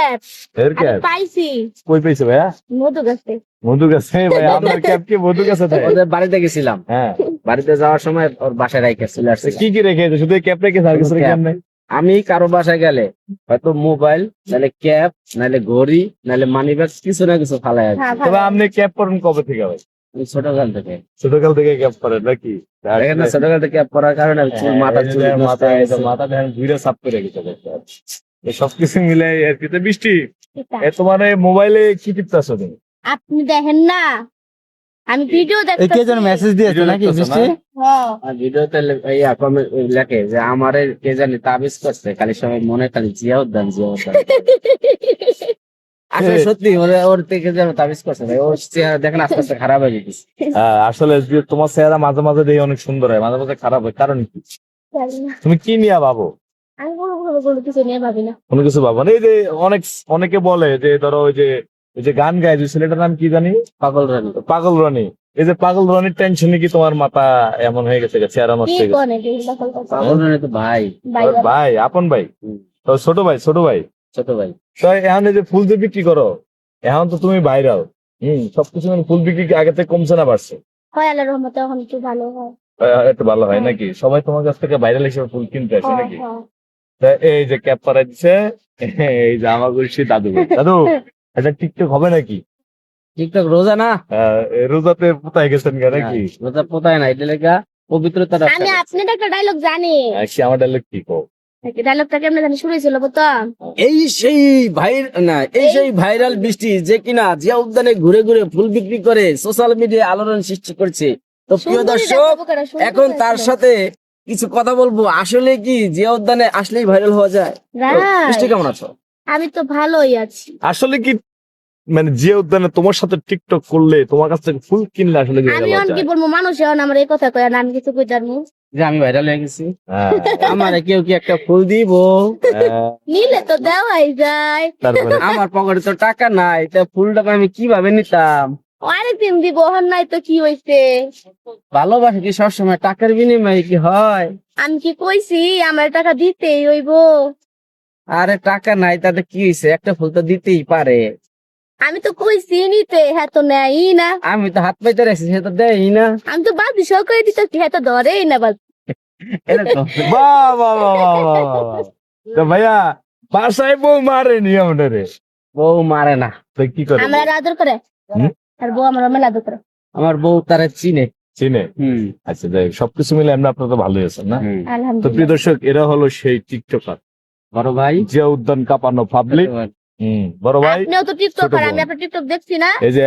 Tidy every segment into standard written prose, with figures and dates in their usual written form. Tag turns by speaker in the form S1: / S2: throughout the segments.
S1: Cap
S2: এর
S1: আমি
S2: cap
S1: পাইছি
S2: কই পেয়েছে ভাইয়া?
S1: মধু গাছে।
S2: মধু গাছে? ভাই আপনার ক্যাপ কি মধু গাছে থাকে?
S3: ওদের বাড়িতে গেছিলাম,
S2: হ্যাঁ,
S3: বাড়িতে যাওয়ার সময় ওর বাসায় রেখে চলে আসছে।
S2: কি কি রেখে? শুধু ক্যাপ রেখে আর কিছু রেখে নাই?
S3: আমি কারো বাসায় গেলে হয়তো মোবাইল, নাহলে ক্যাপ, নাহলে ঘড়ি, নাহলে মানি ব্যাগ, কিছু না কিছু ফালাই আসি।
S1: হ্যাঁ,
S2: তবে
S1: ভালো।
S2: আপনি ক্যাপ পরেন কবে থেকে ভাই?
S3: আমি ছোটকাল থেকে,
S2: ছোটকাল থেকে ক্যাপ পরেন নাকি?
S3: দেখেন না, ছোটকাল থেকে ক্যাপ পরার কারণে চুল, মাথা চুল নষ্ট হয়ে গেছে।
S2: মাথা দেখেন ঘুরে সাফ করে গেছে। এই সবকিছু মিলে আর কি। তো বৃষ্টি,
S1: এটা।
S2: তোমার মোবাইলে কি টিপতেছো তুমি?
S1: আপনি দেখেন না, আমি ভিডিও
S4: এই কে যেন
S1: দেখতেছি।
S4: মেসেজ দিয়েছে
S2: ভিডিও
S4: নাকি
S2: দেখতেছো
S4: বৃষ্টি?
S2: না?
S1: হ্যাঁ।
S3: আর ভিডিওতে লেখে যে আমারে কে জানি তাবিজ করছে, খালি সবাই মনে খালি জিয়াউদ্দান জিয়াউদ্দান। আসলে সত্যি ওর থেকে যেন তাবিজ করছে ভাই, ওর চেহারা দেখেন আস্তে আস্তে খারাপ হয়ে যেতেছে।
S2: আসলে যে তোমার চেহারা মাঝে মাঝে দেখে অনেক সুন্দর হয়, মাঝে মাঝে খারাপ হয়, কারণ কি?
S1: জানি না।
S2: তুমি কি নিয়ে ভাবো?
S1: আমি কোনো কিছু নিয়ে ভাবি না।
S2: কোনো কিছু ভাবো না? এই যে অনেকে বলে যে ধরো ওই যে গান গায়, যে ছেলেটার নাম কি জানি,
S3: পাগল রানী।
S2: পাগল রনি। এই যে পাগল রনির টেনশনে কি তোমার মাথা এমন হয়ে গেছে, চেহারা নষ্ট
S1: কি
S2: হয়ে গেছে?
S1: কোনে দিন দখল করছে।
S3: পাগল রানী তো ভাই,
S1: ভাই
S2: ওর ভাই, আপন ভাই?
S3: হুম।
S2: তো ছোট ভাই, ছোট ভাই।
S3: ছোট ভাই।
S2: তো এখন এই যে ফুল যে বিক্রি করো, এখন তো তুমি ভাইরাল, সবকিছু মানে ফুল বিক্রি কি আগে থেকে কমছে না বাড়ছে?
S1: হয় আল্লাহর রহমতে এখন একটু ভালো হয়।
S2: একটু ভালো হয় নাকি? সবাই তোমার কাছ থেকে ভাইরাল হিসেবে ফুল কিনতে আসে
S1: হ্যাঁ,
S2: নাকি?
S1: হ্যাঁ।
S2: তা এই যে ক্যাপ পরাই দিচ্ছে, এই যে আমার বলছি দাদু ভাই। দাদু, এটা টিকটক হবে নাকি?
S3: টিকটক রোজা না,
S2: রোজাতে পোতায় গেছেন গা নাকি?
S3: রোজা পোতায় না, এটা লেখা পবিত্রতা
S1: আমি
S3: রক্ষা করে।
S1: আপনার একটা ডায়লগ জানি।
S2: কি আমার ডায়লগ কি কো?
S1: ডায়লগটা কেমনে জানি শুরু ছিল তো।
S3: এই সেই ভাইরাল বৃষ্টি যে কিনা জিয়া উদ্যানে ঘুরে ঘুরে ফুল বিক্রি করে সোশ্যাল মিডিয়ায় আলোড়ন সৃষ্টি করছে। তো প্রিয়
S1: সুন্দরী
S3: দর্শক,
S1: দেখাবো কেন, সুন্দরী
S3: এখন তার
S1: দেখাবো।
S3: সাথে কিছু কথা বলবো। আসলে কি জিয়া উদ্যানে আসলেই ভাইরাল হওয়া যায়?
S1: না,
S3: তো বৃষ্টি কেমন আছো?
S1: আমি তো ভালোই আছি।
S2: আসলে কি মানে যে উদ্যানে তোমার সাথে টিকটক করলে, তোমার কাছ থেকে ফুল কিনলে আসলে কি
S1: আমি
S2: ভাইরাল হওয়া
S1: অন কি
S2: যায়?
S1: বলবো, মানুষ এখন আমার এই কথা কয় না, আমি কিছু কই জানবো।
S3: যে আমি ভাইরাল হয়ে গেছি,
S2: হ্যাঁ,
S3: আমারে কেউ কি একটা ফুল দিব?
S2: হ্যাঁ,
S1: নিলে তো দেওয়াই যায়।
S2: তারপরে
S3: আমার পকেটে তো টাকা নাই, তা ফুলটা আমি কিভাবে নিতাম?
S1: আরেকদিন দিব, হন নাই তো কি হইছে?
S3: ভালোবাসা কি সবসময় টাকার বিনিময়ে কি হয়?
S1: আমি কি কইছি আমার টাকা দিতেই হইব?
S3: আরে টাকা নাই তাতে কি হয়েছে, একটা ফুল তো দিতেই পারে।
S1: আমি তো কইছি নিতে, হ্যাঁ তো নেই না।
S3: আমি তো হাত পাইতে রাখছি, সে তো দেয়ই না।
S1: আমি তো বাদ দিশাও করে দিতেছি, হ্যাঁ তো ধরেই না বাদ।
S3: এরকম
S2: বাহ বাহ বাহ বাহ বাহ বাহ বাহ। তো ভাইয়া, বাসায় বউ মারেনি আমাদের?
S3: বউ মারে না,
S2: তো কি করে?
S1: আমার আর আদর করে,
S2: হুম?
S1: আর বউ আমার মেলা আদর করে।
S3: আমার বউ তারে চিনে।
S2: চিনে? আচ্ছা, যাই হোক, সবকিছু মিলে এমনি আপনার তো ভালোই আছেন না? তো প্রিয়
S1: আলহামদুলিল্লাহ।
S2: দর্শক, এরা হলো সেই টিকটকার,
S3: বড় ভাই,
S2: জিয়া উদ্যান কাঁপানো পাবলিক। বড় ভাই,
S1: আপনিও তো টিকটক
S2: ছোট
S1: আর আমি
S2: বোন।
S1: আপনার টিকটক দেখছি না।
S2: এই যে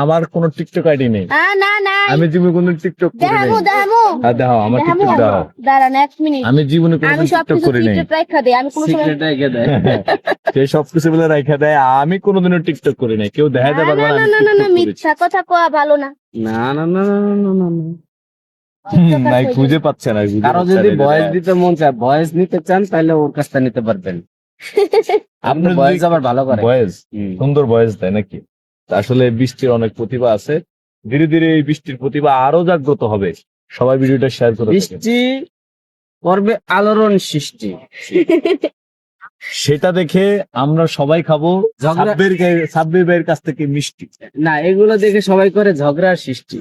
S2: আমার কোনো টিকটক আইডি নেই,
S1: না না,
S2: আমি জীবনে কোনো টিকটক করি নাই।
S1: দেখামু দেখামু
S2: দাও আমার
S1: দেখামু।
S2: টিকটক দাও।
S1: দাঁড়ান 1 মিনিট,
S2: আমি জীবনে কোনো
S1: আমি
S2: টিকটক
S1: সবকিছু
S2: করি নাই।
S1: সিক্রেট রাখা দেই, আমি কোনো সময়
S3: সিক্রেট রেখে দেয়।
S2: সে সবকিছু বলে রাখা দেয়। আমি কোনোদিনও টিকটক করি নাই, কেউ দেখাতে
S1: না
S2: পারবে
S1: না
S2: না
S1: না
S2: আমি
S1: না না,
S2: টিকটক করেছি।
S1: মিথ্যা কথা কোয়া ভালো না।
S3: না না না না না না না।
S2: নাই, খুঁজে পাচ্ছে না।
S3: কারো যদি ভয়েস দিতে মন চায়, ভয়েস নিতে চান, তাহলে ওর কাছ থেকে নিতে পারবেন। আপনি
S2: আপনার
S3: ভয়েস আবার ভালো করে।
S2: ভয়েস সুন্দর ভয়েস দেয় নাকি? তা আসলে বৃষ্টির অনেক প্রতিভা আছে। ধীরে ধীরে এই বৃষ্টির প্রতিভা আরো জাগ্রত হবে। সবাই ভিডিওটা শেয়ার করে দেবেন।
S3: বৃষ্টি করবে আলোড়ন সৃষ্টি।
S2: সেটা দেখে আমরা সবাই খাবো
S3: ঝগড়া-
S2: সাব্বির ভাইয়ের কাছ থেকে মিষ্টি।
S3: না, এগুলো দেখে সবাই করে ঝগড়ার সৃষ্টি।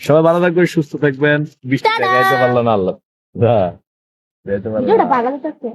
S2: সবাই ভালো থাকবেন, সুস্থ থাকবেন। বৃষ্টি
S1: টাটা।
S2: দেখাইতে পারলো না আল্লাহ। যাইতে পারলো
S1: ভিডিওটা
S2: না।
S1: ভালো লাগছে।